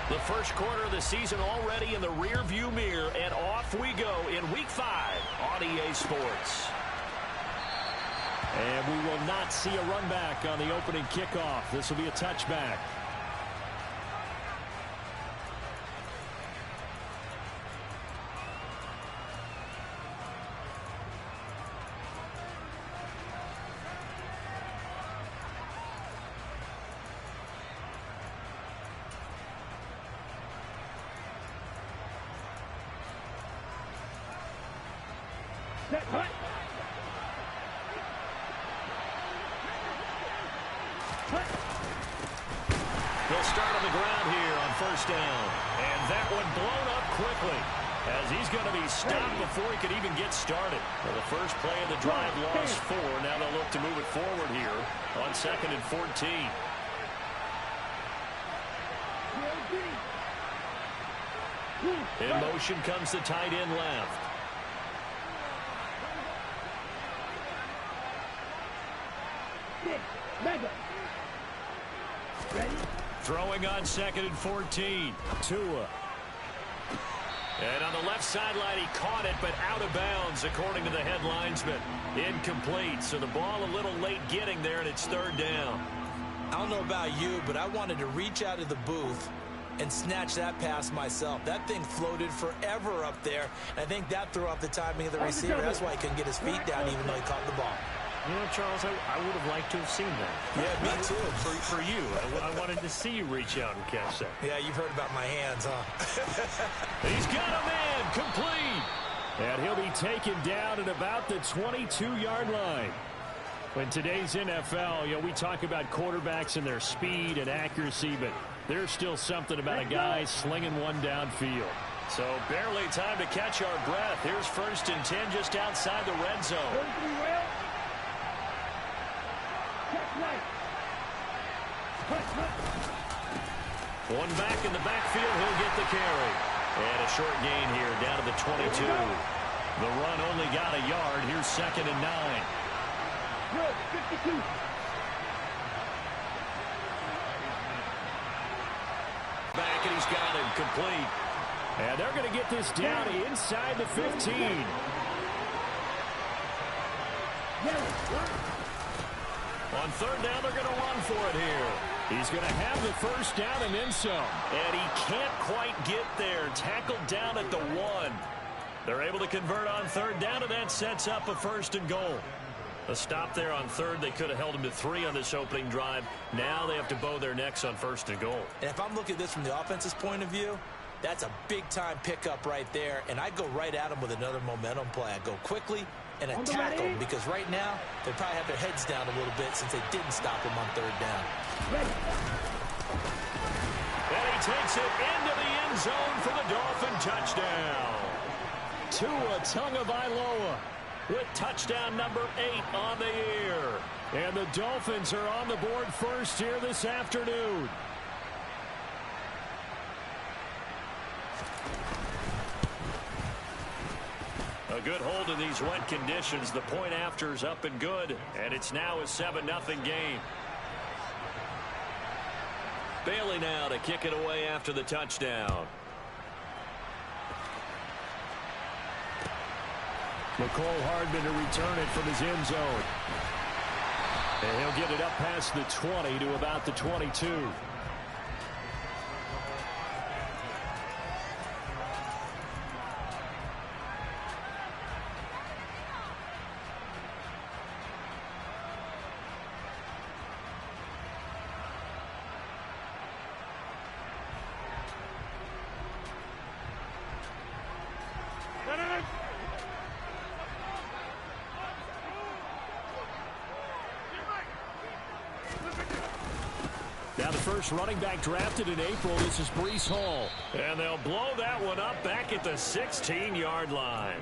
The first quarter of the season already in the rear-view mirror, and off we go in Week 5 on EA Sports. And we will not see a run back on the opening kickoff. This will be a touchback. They'll start on the ground here on first down. And that one blown up quickly as he's going to be stopped before he could even get started. Well, the first play of the drive lost 4. Now they'll look to move it forward here on 2nd and 14. In motion comes the tight end left. Throwing on 2nd and 14. Tua. And on the left sideline, he caught it, but out of bounds, according to the head linesman. Incomplete, so the ball a little late getting there, and it's 3rd down. I don't know about you, but I wanted to reach out of the booth and snatch that pass myself. That thing floated forever up there, and I think that threw off the timing of the receiver. That's why he couldn't get his feet down even though he caught the ball. You know, Charles, I would have liked to have seen that. Yeah, me too. For you, I wanted to see you reach out and catch that. Yeah, you've heard about my hands, huh? He's got a man, complete. And he'll be taken down at about the 22-yard line. In today's NFL, you know, we talk about quarterbacks and their speed and accuracy, but there's still something about a guy slinging one downfield. So barely time to catch our breath. Here's 1st and 10 just outside the red zone. One back in the backfield, he'll get the carry. And a short gain here down to the 22. The run only got a yard. Here's 2nd and 9. Good, 52. Back, and he's got him complete. And they're going to get this down inside the 15. On 3rd down, they're going to run for it here. He's going to have the 1st down and then some. And he can't quite get there. Tackled down at the 1. They're able to convert on 3rd down, and that sets up a 1st and goal. A stop there on 3rd. They could have held him to 3 on this opening drive. Now they have to bow their necks on 1st and goal. And if I'm looking at this from the offense's point of view, that's a big-time pickup right there. And I go right at him with another momentum play. I go quickly and attack them because right now they probably have their heads down a little bit since they didn't stop him on 3rd down. And he takes it into the end zone for the Dolphin touchdown. Tua Tagovailoa with touchdown number 8 on the year. And the Dolphins are on the board first here this afternoon. A good hold in these wet conditions. The point after is up and good, and it's now a 7-0 game. Bailey now to kick it away after the touchdown. McCole Hardman to return it from his end zone. And he'll get it up past the 20 to about the 22. Now the first running back drafted in April, this is Breece Hall. And they'll blow that one up back at the 16-yard line.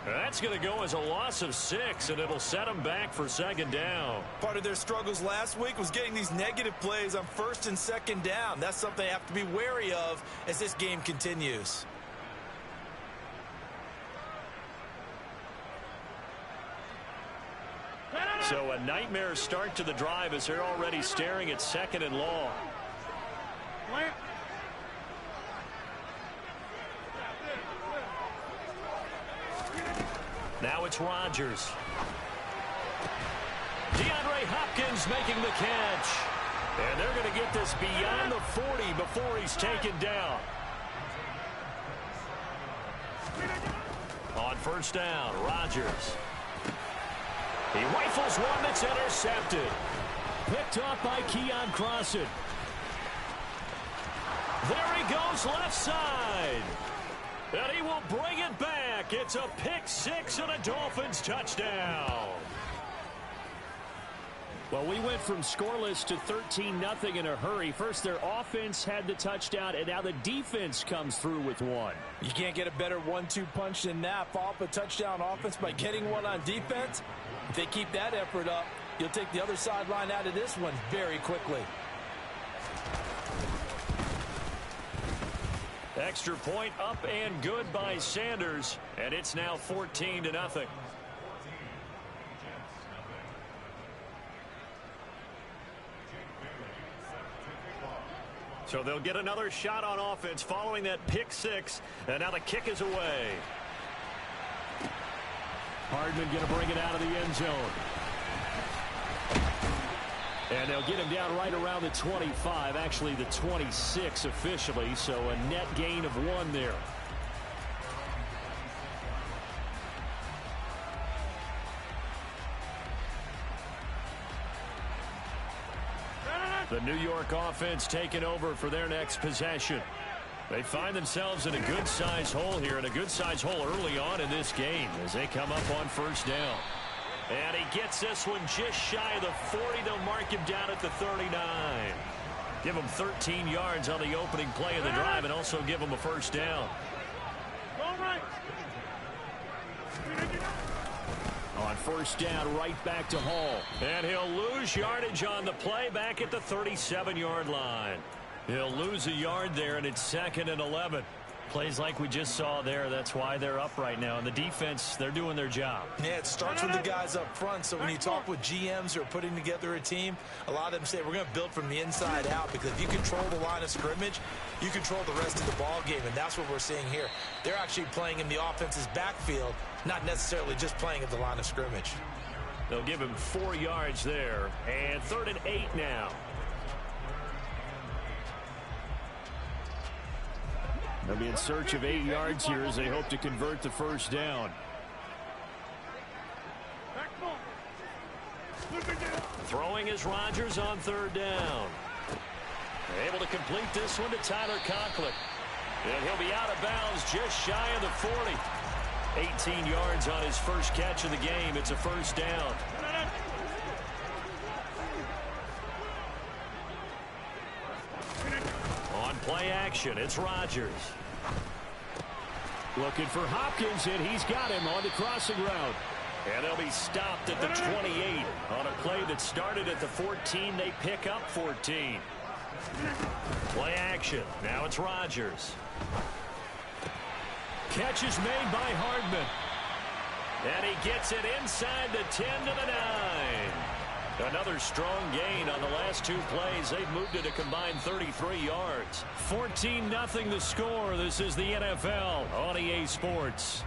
That's going to go as a loss of 6, and it'll set them back for 2nd down. Part of their struggles last week was getting these negative plays on 1st and 2nd down. That's something they have to be wary of as this game continues. So a nightmare start to the drive as they're already staring at 2nd and long. Now it's Rodgers. DeAndre Hopkins making the catch. And they're going to get this beyond the 40 before he's taken down. On first down, Rodgers. He rifles one that's intercepted. Picked off by Keon Crossan. There he goes left side. And he will bring it back. It's a pick six and a Dolphins touchdown. Well, we went from scoreless to 13-0 in a hurry. First, their offense had the touchdown, and now the defense comes through with one. You can't get a better 1-2 punch than that. Follow up a touchdown offense by getting one on defense. If they keep that effort up, you'll take the other sideline out of this one very quickly. Extra point up and good by Sanders, and it's now 14-0. So they'll get another shot on offense following that pick six, and now the kick is away. Hardman going to bring it out of the end zone. And they'll get him down right around the 25, actually the 26 officially, so a net gain of 1 there. The New York offense taking over for their next possession. They find themselves in a good-sized hole here, and a good-sized hole early on in this game as they come up on first down. And he gets this one just shy of the 40. They'll mark him down at the 39. Give him 13 yards on the opening play of the drive and also give him a first down. On first down, right back to Hall. And he'll lose yardage on the play back at the 37-yard line. He'll lose a yard there, and it's 2nd and 11. Plays like we just saw there. That's why they're up right now. And the defense, they're doing their job. Yeah, it starts with the guys up front. So when you talk with GMs who are putting together a team, a lot of them say we're going to build from the inside out, because if you control the line of scrimmage, you control the rest of the ball game. And that's what we're seeing here. They're actually playing in the offense's backfield, not necessarily just playing at the line of scrimmage. They'll give him 4 yards there. And 3rd and 8 now. They'll be in search of 8 yards here as they hope to convert the first down. Throwing is Rodgers on 3rd down. Able to complete this one to Tyler Conklin. And he'll be out of bounds just shy of the 40. 18 yards on his first catch of the game. It's a first down. On play action, it's Rodgers. Looking for Hopkins, and he's got him on the crossing route. And they'll be stopped at the 28 on a play that started at the 14. They pick up 14. Play action. Now it's Rodgers. Catch is made by Hardman. And he gets it inside the 10 to the 9. Another strong gain on the last 2 plays. They've moved it a combined 33 yards. 14-0 the score. This is the NFL on EA Sports.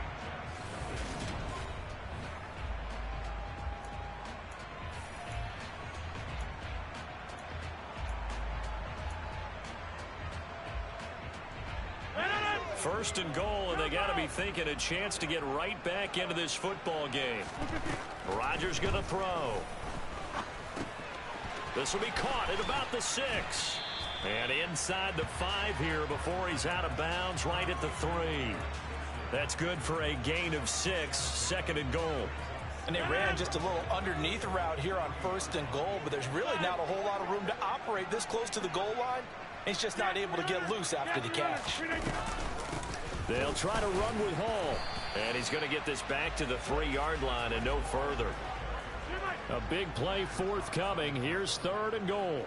First and goal, and they got to be thinking a chance to get right back into this football game. Rodgers going to throw. This will be caught at about the 6. And inside the 5 here before he's out of bounds, right at the 3. That's good for a gain of 6, 2nd and goal. And they ran just a little underneath route here on 1st and goal, but there's really not a whole lot of room to operate this close to the goal line. He's just not able to get loose after the catch. They'll try to run with Hall. And he's going to get this back to the 3-yard line and no further. A big play forthcoming. Here's 3rd and goal.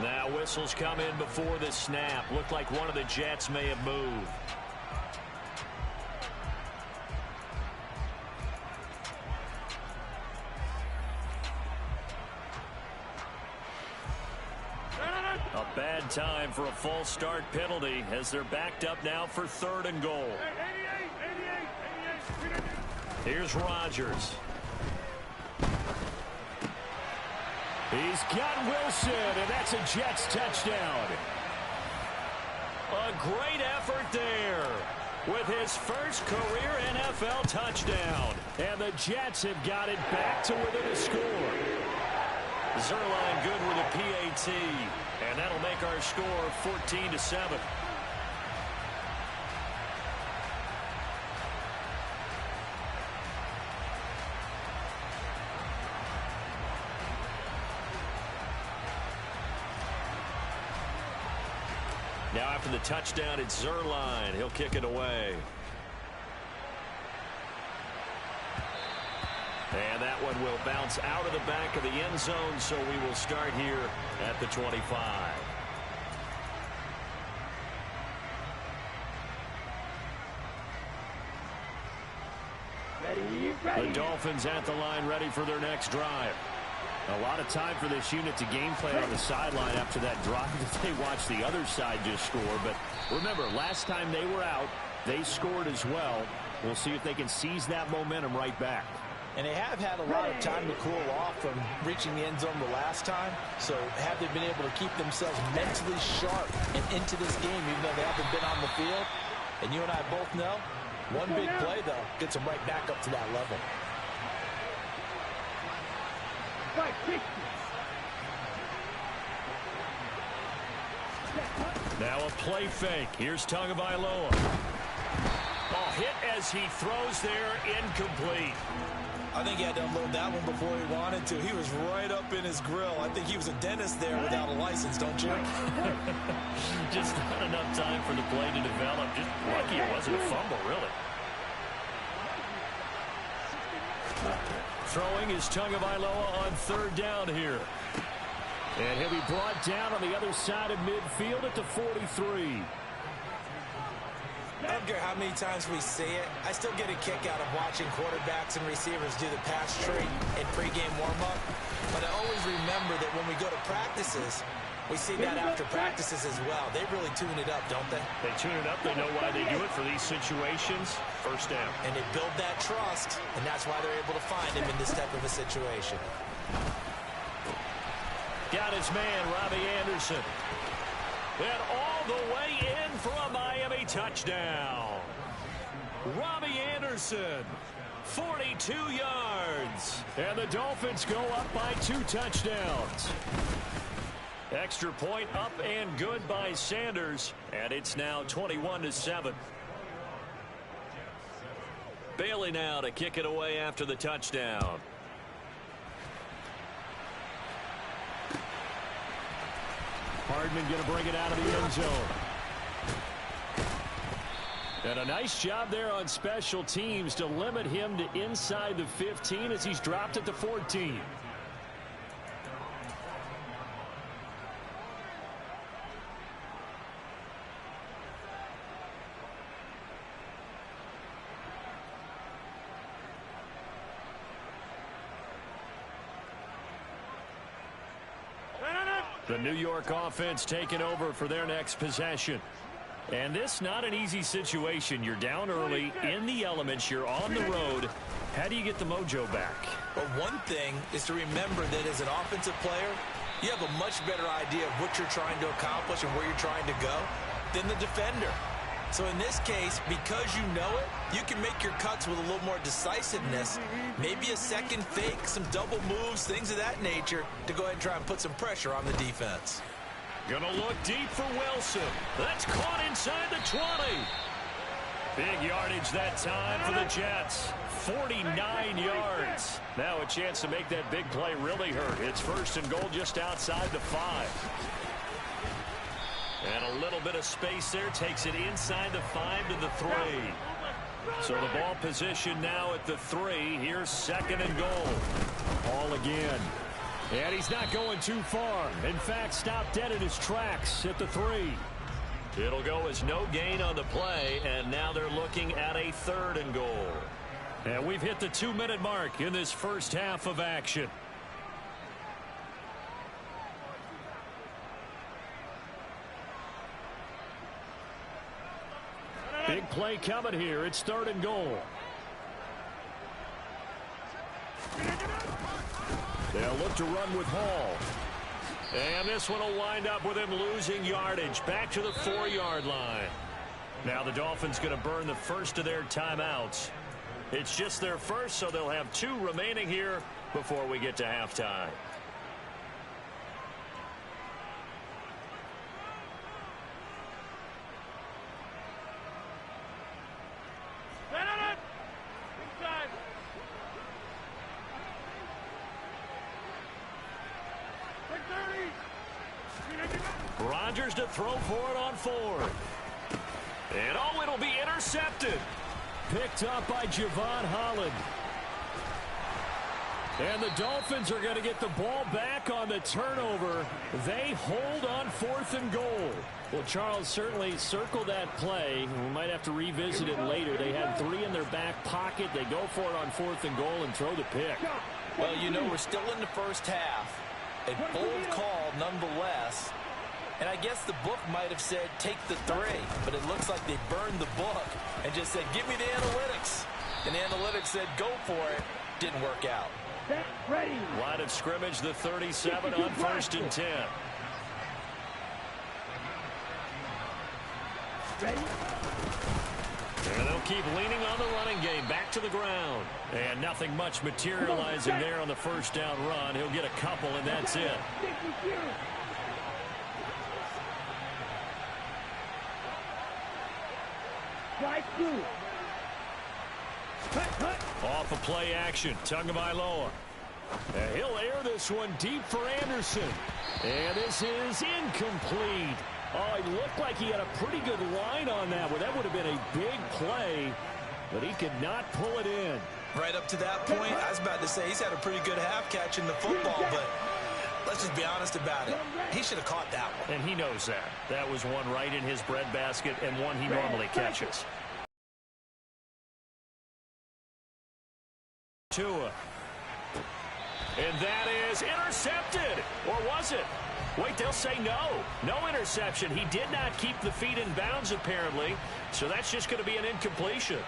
Now whistles come in before the snap. Looked like one of the Jets may have moved. A bad time for a false start penalty as they're backed up now for 3rd and goal. Here's Rodgers. He's got Wilson, and that's a Jets touchdown. A great effort there with his first career NFL touchdown. And the Jets have got it back to within a score. Zerline good with a PAT, and that'll make our score 14-7. Now after the touchdown, it's Zerline. He'll kick it away. And that one will bounce out of the back of the end zone, so we will start here at the 25. The Dolphins at the line, ready for their next drive. A lot of time for this unit to game plan on the sideline after that drive that they watched the other side just score. But remember, last time they were out, they scored as well. We'll see if they can seize that momentum right back. And they have had a lot of time to cool off from reaching the end zone the last time. So have they been able to keep themselves mentally sharp and into this game, even though they haven't been on the field? And you and I both know, one big play, though, gets them right back up to that level. Now a play fake. Here's Tagovailoa. Oh, hit as he throws there, incomplete. I think he had to unload that one before he wanted to. He was right up in his grill. I think he was a dentist there without a license, don't you? Just not enough time for the play to develop. Just lucky it wasn't a fumble, really. Throwing is Tagovailoa on third down here. And he'll be brought down on the other side of midfield at the 43. I don't care how many times we see it. I still get a kick out of watching quarterbacks and receivers do the pass tree in pregame warm-up. But I always remember that when we go to practices, we see that after practices as well. They really tune it up, don't they? They tune it up. They know why they do it for these situations. First down. And they build that trust, and that's why they're able to find him in this type of a situation. Got his man, Robbie Anderson. And all the way in for a Miami touchdown. Robbie Anderson, 42 yards. And the Dolphins go up by 2 touchdowns. Extra point up and good by Sanders. And it's now 21-7. Bailey now to kick it away after the touchdown. Hardman going to bring it out of the end zone. And a nice job there on special teams to limit him to inside the 15 as he's dropped at the 14. The New York offense taking over for their next possession. And this not an easy situation. You're down early, in the elements, you're on the road. How do you get the mojo back? Well, one thing is to remember that as an offensive player, you have a much better idea of what you're trying to accomplish and where you're trying to go than the defender. So in this case, because you know it, you can make your cuts with a little more decisiveness, maybe a second fake, some double moves, things of that nature, to go ahead and try and put some pressure on the defense. Gonna look deep for Wilson. That's caught inside the 20. Big yardage that time for the Jets. 49 yards. Now a chance to make that big play really hurt. It's first and goal just outside the 5. And a little bit of space there. Takes it inside the 5 to the 3. So the ball position now at the 3. Here's second and goal. Ball again. And he's not going too far. In fact, stopped dead in his tracks at the 3. It'll go as no gain on the play, and now they're looking at a third and goal. And we've hit the 2-minute mark in this first half of action. Big play coming here. It's third and goal. They'll look to run with Hall. And this one will wind up with him losing yardage back to the 4-yard line. Now the Dolphins going to burn the first of their timeouts. It's just their first, so they'll have 2 remaining here before we get to halftime. Rodgers to throw for it on 4th. And oh, it'll be intercepted. Picked up by Javon Holland. And the Dolphins are going to get the ball back on the turnover. They hold on 4th and goal. Well, Charles, certainly circle that play. We might have to revisit it later. They had 3 in their back pocket. They go for it on 4th and goal and throw the pick. Well, you know, we're still in the first half. A bold call nonetheless. And I guess the book might have said take the 3, but it looks like they burned the book and just said give me the analytics. And the analytics said go for it. Didn't work out. Ready. Line of scrimmage, the 37 on 1st and 10. Ready. And they'll keep leaning on the running game. Back to the ground. And nothing much materializing there on the first down run. He'll get a couple, and that's it. Off of play action. Tagovailoa. And he'll air this one deep for Anderson. And this is incomplete. Oh, it looked like he had a pretty good line on that one. That would have been a big play, but he could not pull it in. Right up to that point, I was about to say he's had a pretty good half catching the football, but let's just be honest about it. He should have caught that one. And he knows that. That was one right in his breadbasket and one he normally catches. Tua. And that is intercepted. Or was it? Wait, they'll say no. No interception. He did not keep the feet in bounds, apparently. So that's just going to be an incompletion.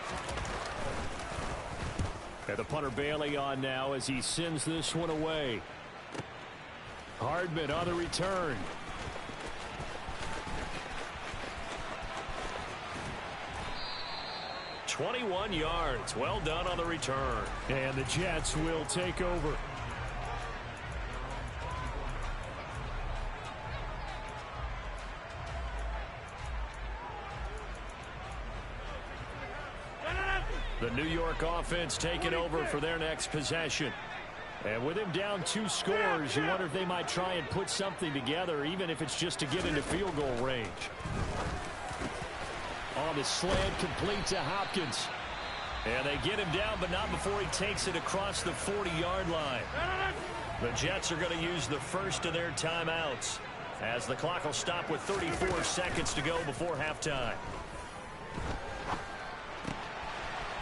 And the punter Bailey on now as he sends this one away. Hardman on the return. "21 yards. Well done on the return." And the Jets will take over. The New York offense taking over for their next possession. And with him down 2 scores, you wonder if they might try and put something together, even if it's just to get into field goal range. On the slant, complete to Hopkins. And they get him down, but not before he takes it across the 40-yard line. The Jets are going to use the first of their timeouts, as the clock will stop with 34 seconds to go before halftime.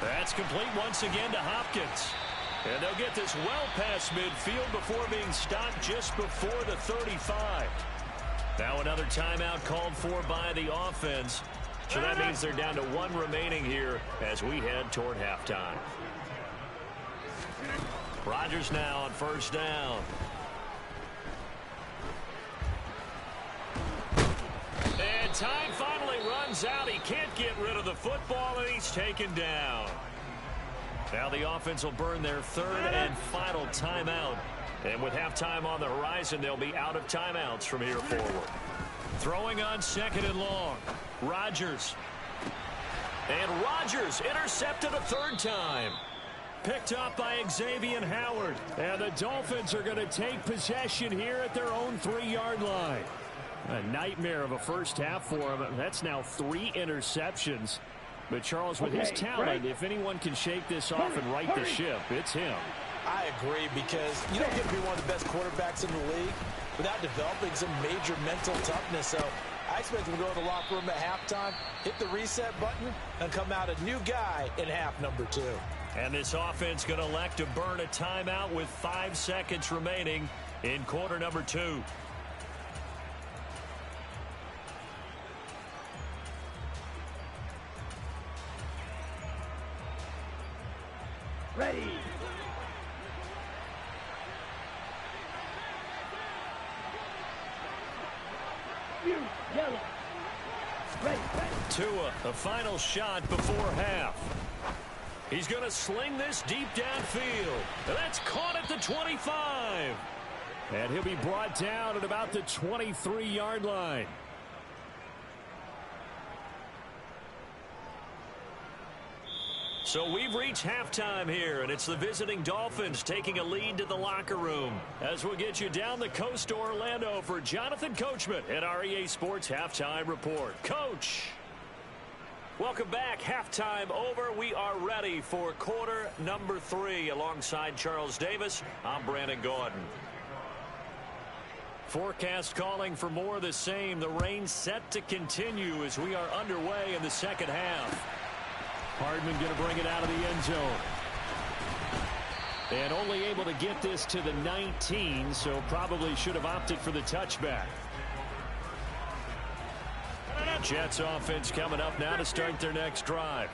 That's complete once again to Hopkins. And they'll get this well past midfield before being stopped just before the 35. Now another timeout called for by the offense. So that means they're down to 1 remaining here as we head toward halftime. Rodgers now on first down. And time finally runs out. He can't get rid of the football, and he's taken down. Now the offense will burn their 3rd and final timeout. And with halftime on the horizon, they'll be out of timeouts from here forward. Throwing on 2nd and long. Rodgers. And Rodgers intercepted a 3rd time. Picked up by Xavier Howard. And the Dolphins are going to take possession here at their own 3-yard line. A nightmare of a first half for him. That's now 3 interceptions. But Charles, with his talent, if anyone can shake this off and right the ship, it's him. I agree, because you don't get to be one of the best quarterbacks in the league without developing some major mental toughness. So I expect him to go to the locker room at halftime, hit the reset button, and come out a new guy in half number 2. And this offense going to elect to burn a timeout with 5 seconds remaining in quarter number 2. Ready. Confused. Yellow. Ready. Tua, the final shot before half. He's going to sling this deep downfield. That's caught at the 25. And he'll be brought down at about the 23-yard line. So we've reached halftime here, and it's the visiting Dolphins taking a lead to the locker room. As we'll get you down the coast to Orlando for Jonathan Coachman at our EA Sports Halftime Report. Coach! Welcome back. Halftime over. We are ready for quarter number 3. Alongside Charles Davis, I'm Brandon Gaudin. Forecast calling for more of the same. The rain set to continue as we are underway in the second half. Hardman going to bring it out of the end zone. And only able to get this to the 19, so probably should have opted for the touchback. Jets offense coming up now to start their next drive.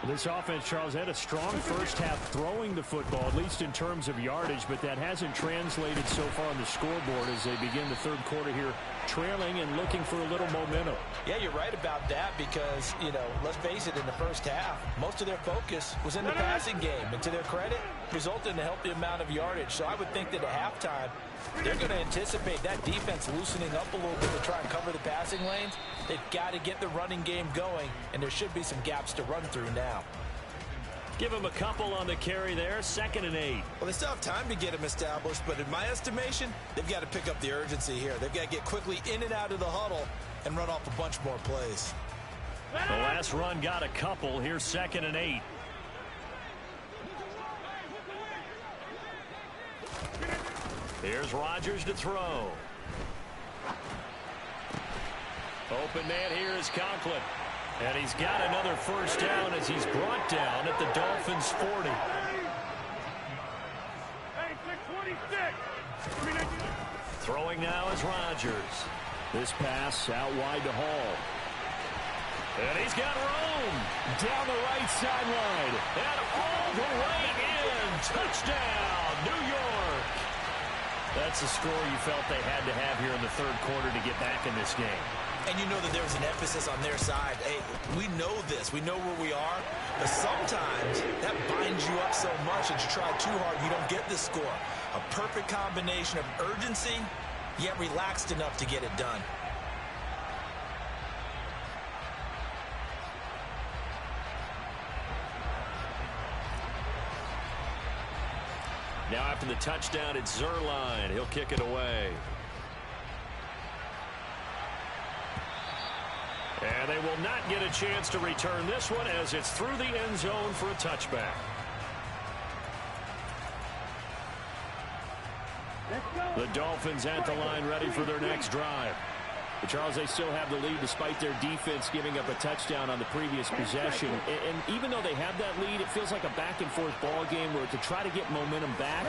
This offense, Charles, had a strong first half throwing the football, at least in terms of yardage, but that hasn't translated so far on the scoreboard as they begin the third quarter here, trailing and looking for a little momentum. Yeah, you're right about that because, you know, let's face it, in the first half, most of their focus was in the passing game. And to their credit, resulted in a healthy amount of yardage. So I would think that at halftime, they're going to anticipate that defense loosening up a little bit to try and cover the passing lanes. They've got to get the running game going, and there should be some gaps to run through now. Give him a couple on the carry there, 2nd and 8. Well, they still have time to get them established, but in my estimation, they've got to pick up the urgency here. They've got to get quickly in and out of the huddle and run off a bunch more plays. The last run got a couple. Here's 2nd and 8. Here's Rodgers to throw. Open man here is Conklin. And he's got another first down as he's brought down at the Dolphins' 40. Throwing now is Rodgers. This pass out wide to Hall. And he's got room down the right sideline. And all the way in. Touchdown, New York. That's the score you felt they had to have here in the third quarter to get back in this game. And you know that there's an emphasis on their side. Hey, we know this. We know where we are. But sometimes that binds you up so much that you try too hard, you don't get the score. A perfect combination of urgency, yet relaxed enough to get it done. Now after the touchdown, it's Zerline. He'll kick it away. And they will not get a chance to return this one as it's through the end zone for a touchback. The Dolphins at the line ready for their next drive. But Charles, they still have the lead despite their defense giving up a touchdown on the previous possession. And even though they have that lead, it feels like a back-and-forth ball game where to try to get momentum back,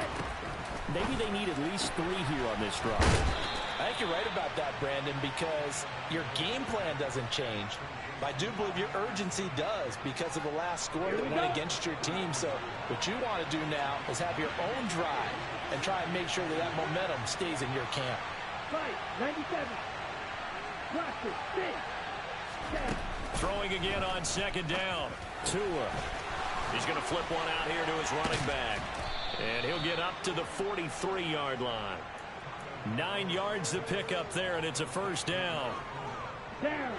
maybe they need at least 3 here on this drive. I think you're right about that, Brandon, because your game plan doesn't change. I do believe your urgency does because of the last score that went against your team. So what you want to do now is have your own drive and try and make sure that that momentum stays in your camp. 97. Throwing again on 2nd down. Tua. He's going to flip one out here to his running back. And he'll get up to the 43-yard line. 9 yards to pick up there, and it's a first down. Down.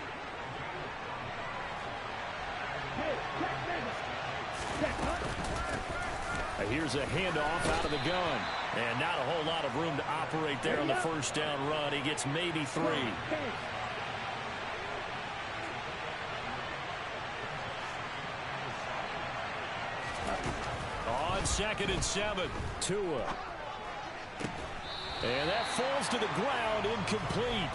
Here's a handoff out of the gun. And not a whole lot of room to operate there on the first down run. He gets maybe 3. On 2nd and 7, Tua. And that falls to the ground, incomplete.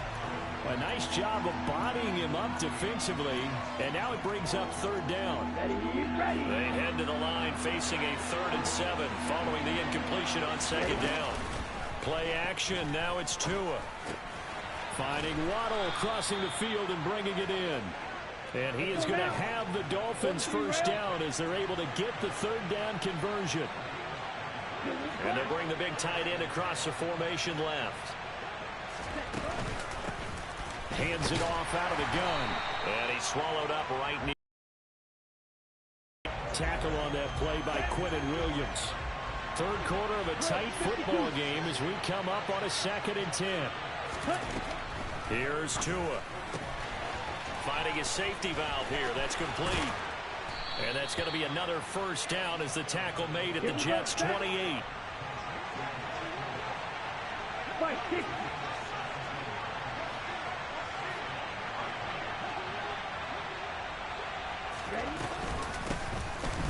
A nice job of bodying him up defensively. And now it brings up 3rd down. They head to the line facing a 3rd and 7 following the incompletion on 2nd down. Play action. Now it's Tua. Finding Waddle crossing the field and bringing it in. And he is going to have the Dolphins first down as they're able to get the 3rd down conversion. And they bring the big tight end across the formation left. Hands it off out of the gun. And he's swallowed up right near. Tackle on that play by Quinnen Williams. Third quarter of a tight football game as we come up on a 2nd and 10. Here's Tua. Finding his safety valve here. That's complete. And that's going to be another first down as the tackle made at the Jets' 28.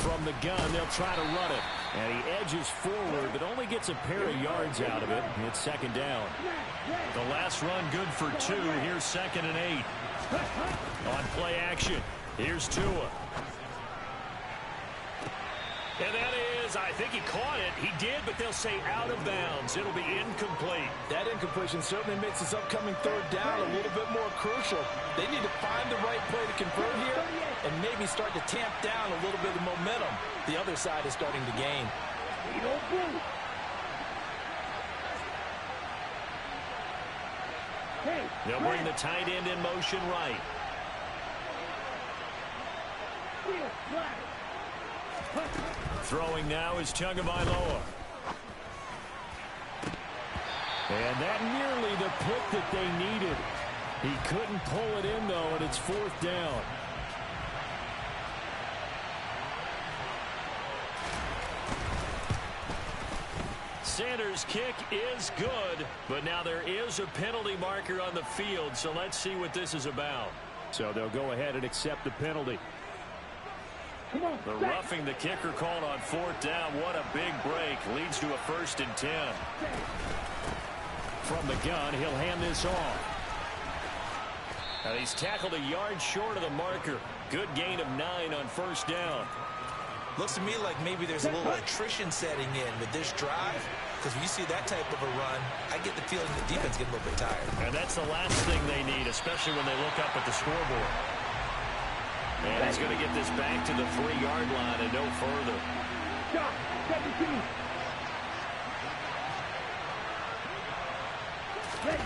From the gun, they'll try to run it. And he edges forward, but only gets a pair of yards out of it. It's 2nd down. The last run good for 2. Here's 2nd and 8. On play action. Here's Tua. And that is, I think he caught it. He did, but they'll say out of bounds. It'll be incomplete. That incompletion certainly makes this upcoming 3rd down a little bit more crucial. They need to find the right play to convert here and maybe start to tamp down a little bit of momentum. The other side is starting to gain. They'll bring the tight end in motion right. Throwing now is Tagovailoa. And that nearly the pick that they needed. He couldn't pull it in, though, and it's 4th down. Sanders' kick is good, but now there is a penalty marker on the field, so let's see what this is about. So they'll go ahead and accept the penalty. The roughing the kicker called on 4th down. What a big break. Leads to a 1st and 10. From the gun, he'll hand this off. And he's tackled a yard short of the marker. Good gain of 9 on 1st down. Looks to me like maybe there's a little attrition setting in with this drive, because when you see that type of a run, I get the feeling the defense gets a little bit tired. And that's the last thing they need, especially when they look up at the scoreboard. And he's going to get this back to the 3-yard line and no further. Stop. 17. Ready.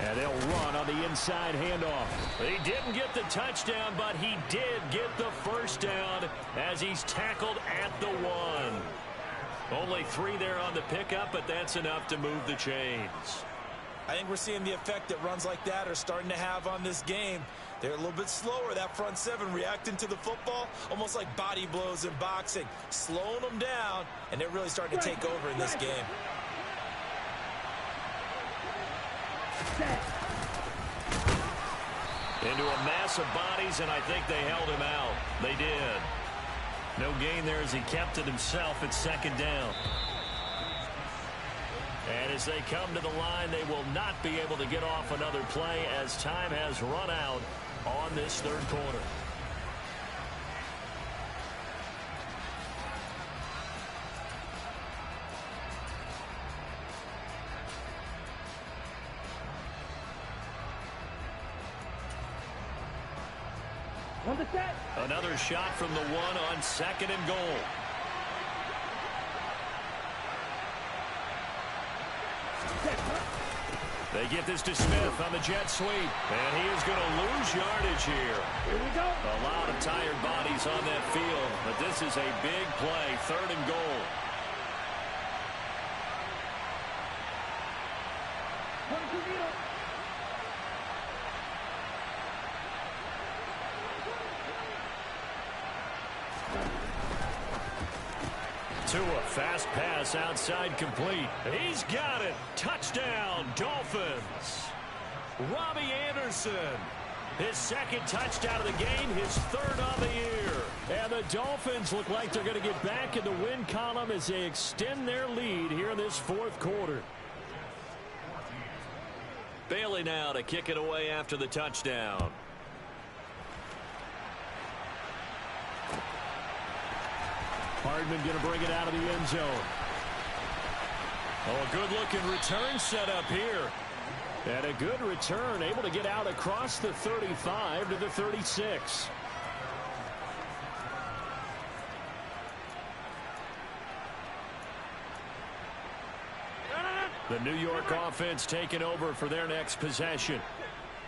And they'll run on the inside handoff. He didn't get the touchdown, but he did get the first down as he's tackled at the 1. Only 3 there on the pickup, but that's enough to move the chains. I think we're seeing the effect that runs like that are starting to have on this game. They're a little bit slower, that front 7, reacting to the football, almost like body blows in boxing, slowing them down, and they're really starting to take over in this game. Into a mass of bodies, and I think they held him out. They did. No gain there as he kept it himself at 2nd down. And as they come to the line, they will not be able to get off another play as time has run out on this 3rd quarter. On the set. Another shot from the 1 on 2nd and goal. They get this to Smith on the jet sweep. And he is going to lose yardage here. Here we go. A lot of tired bodies on that field. But this is a big play. 3rd and goal. Tua, fast pass outside complete. He's got it. Touchdown, Dolphins. Robbie Anderson. His 2nd touchdown of the game, his 3rd on the year. And the Dolphins look like they're going to get back in the win column as they extend their lead here in this 4th quarter. Bailey now to kick it away after the touchdown. Hardman going to bring it out of the end zone. Oh, a good-looking return set up here. And a good return, able to get out across the 35 to the 36. The New York offense taking over for their next possession.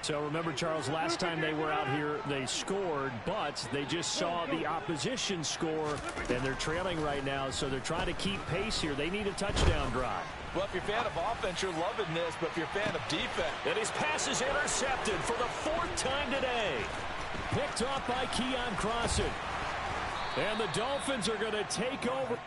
So remember, Charles, last time they were out here, they scored, but they just saw the opposition score, and they're trailing right now, so they're trying to keep pace here. They need a touchdown drive. Well, if you're a fan of offense, you're loving this, but if you're a fan of defense. And his pass is intercepted for the 4th time today. Picked off by Keon Crossan. And the Dolphins are going to take over.